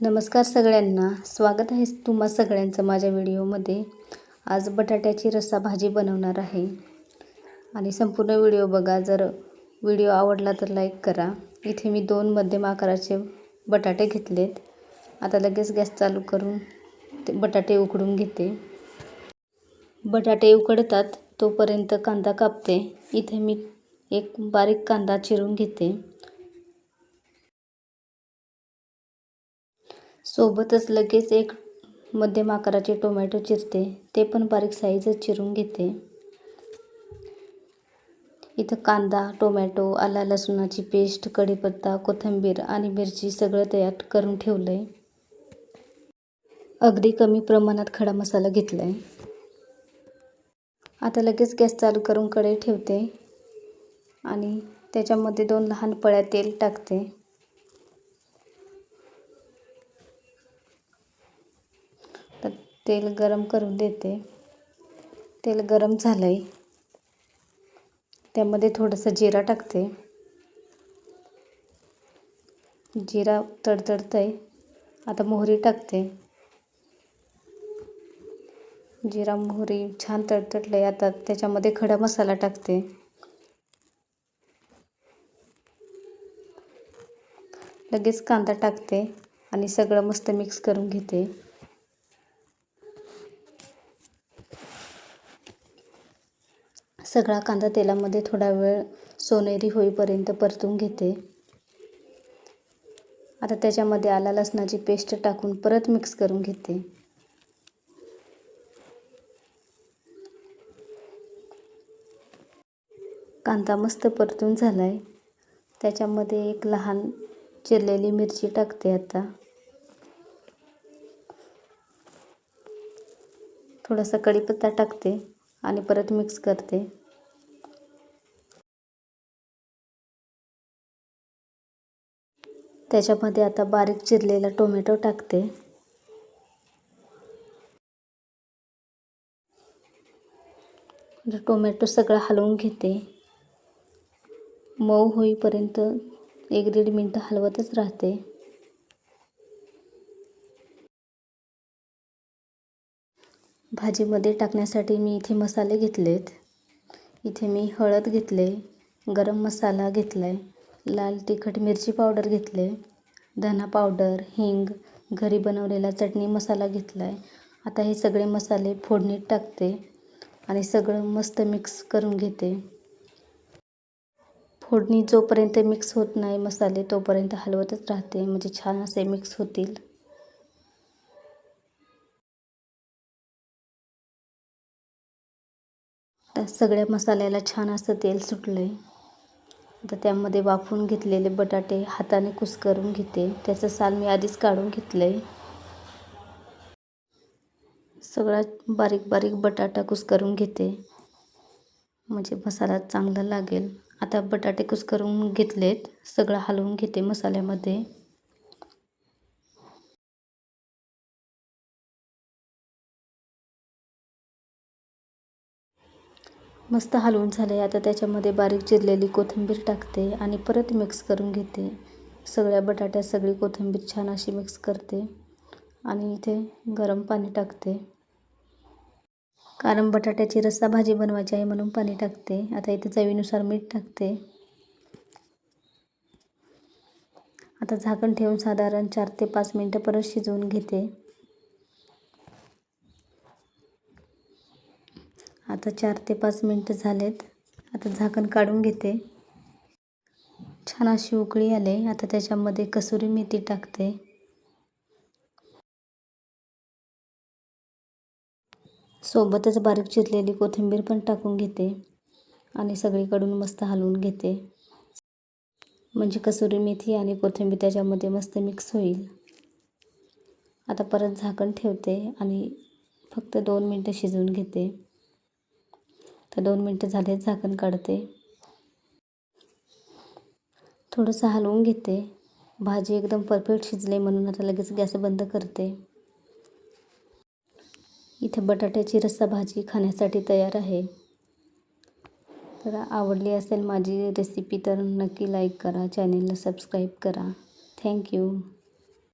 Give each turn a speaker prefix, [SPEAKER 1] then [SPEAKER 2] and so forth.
[SPEAKER 1] नमस्कार सगळ्यांना, स्वागत आहे तुम्हा सगळ्यांचं माझ्या व्हिडिओमध्ये। आज बटाट्याची रस्सा भाजी बनवणार आहे आणि संपूर्ण व्हिडिओ बघा। जर व्हिडिओ आवडला तर लाईक करा। इथे मी 2 मध्यम आकाराचे बटाटे घेतलेत। आता लगेच गॅस चालू करून ते बटाटे उकडून घेते। बटाटे उकडतात तोपर्यंत कांदा कापते। इथे मी एक बारीक कांदा चिरून घेते। सोबतच लगेच एक मध्यम आकाराचे टोमॅटो चिरते, ते पण बारीक साईजच चिरून घेते। इथं कांदा, टोमॅटो, आला लसूणाची पेस्ट, कढीपत्ता, कोथिंबीर आणि मिरची सगळं तयार करून ठेवलंय। अगदी कमी प्रमाणात खडा मसाला घेतलाय। आता लगेच गॅस चालू करून कढई ठेवते आणि त्याच्यामध्ये 2 लहान पळ्या तेल टाकते। तेल गरम करून देते। तेल गरम झालंय, त्यामध्ये थोडंसं जिरा टाकते। जिरा तडतडतंय, आता मोहरी टाकते। जिरा मोहरी छान तडतडलंय, आता त्याच्यामध्ये खडा मसाला टाकते। लगेच कांदा टाकते आणि सगळं मस्त मिक्स करून घेते। सगळा कांदा तेलामध्ये थोडा वेळ सोनेरी होईपर्यंत परतून घेते। आता त्याच्यामध्ये आला लसणाची पेस्ट टाकून परत मिक्स करून घेते। कांदा मस्त परतून झालाय, त्याच्यामध्ये एक लहान चिरलेली मिरची टाकते। आता थोडासा कढीपत्ता टाकते आणि परत मिक्स करते। त्याच्यामध्ये आता बारीक चिरलेला टोमॅटो टाकते। टोमॅटो सगळं हलवून घेते। मऊ होईपर्यंत 1-1.5 मिनिट हलवतच राहते। भाजीमध्ये टाकण्यासाठी मी इथे मसाले घेतलेत। इथे मी हळद घेतले, गरम मसाला घेतलाय, लाल तिखट मिरची पावडर घेतले, धना पावडर, हिंग, घरी बनवलेला चटणी मसाला घेतलाय। आता हे सगळे मसाले फोडणीत टाकते आणि सगळं मस्त मिक्स करून घेते। फोडणी जोपर्यंत मिक्स होत नाही मसाले तोपर्यंत हलवतच राहते, म्हणजे छान असे मिक्स होतील। तर सगळ्या मसाल्याला छान असं तेल सुटलंय। आता त्यामध्ये वाफवून घेतलेले बटाटे हाताने कुस्करून घेते। त्याचं साल मी आधीच काढून घेतलंय। सगळा बारीक बारीक बटाटा कुस्करून घेते, म्हणजे मसाला चांगला लागेल। आता बटाटे कुस्करून घेतलेत, सगळं हलवून घेते मसाल्यामध्ये। मस्त हलवून झाले। आता त्याच्यामध्ये बारीक चिरलेली कोथिंबीर टाकते आणि परत मिक्स करून घेते। सगळ्या बटाट्यात सगळी कोथिंबीर छान अशी मिक्स करते आणि इथे गरम पाणी टाकते, कारण बटाट्याची रस्सा भाजी बनवायची आहे म्हणून पाणी टाकते। आता इथे चवीनुसार मीठ टाकते। आता झाकण ठेवून साधारण 4 ते 5 मिनिटं परत शिजवून घेते। आता 4 ते 5 मिनिटं झालेत। आता झाकण काढून घेते। छान अशी उकळी आली। आता त्याच्यामध्ये कसुरी मेथी टाकते। सोबतच बारीक चिरलेली कोथिंबीर पण टाकून घेते आणि सगळीकडून मस्त हलवून घेते, म्हणजे कसुरी मेथी आणि कोथिंबीर त्याच्यामध्ये मस्त मिक्स होईल। आता परत झाकण ठेवते आणि फक्त 2 मिनिटं शिजवून घेते। तर 2 मिनिटं झाले, झाकण काढते। थोडंसं हलवून घेते। भाजी एकदम परफेक्ट शिजले म्हणून आता लगेच गॅस बंद करते। इथे बटाट्याची रस्सा भाजी खाण्यासाठी तयार आहे। तर आवडली असेल माझी रेसिपी तर नक्की लाईक करा, चॅनेलला सबस्क्राईब करा। थँक्यू।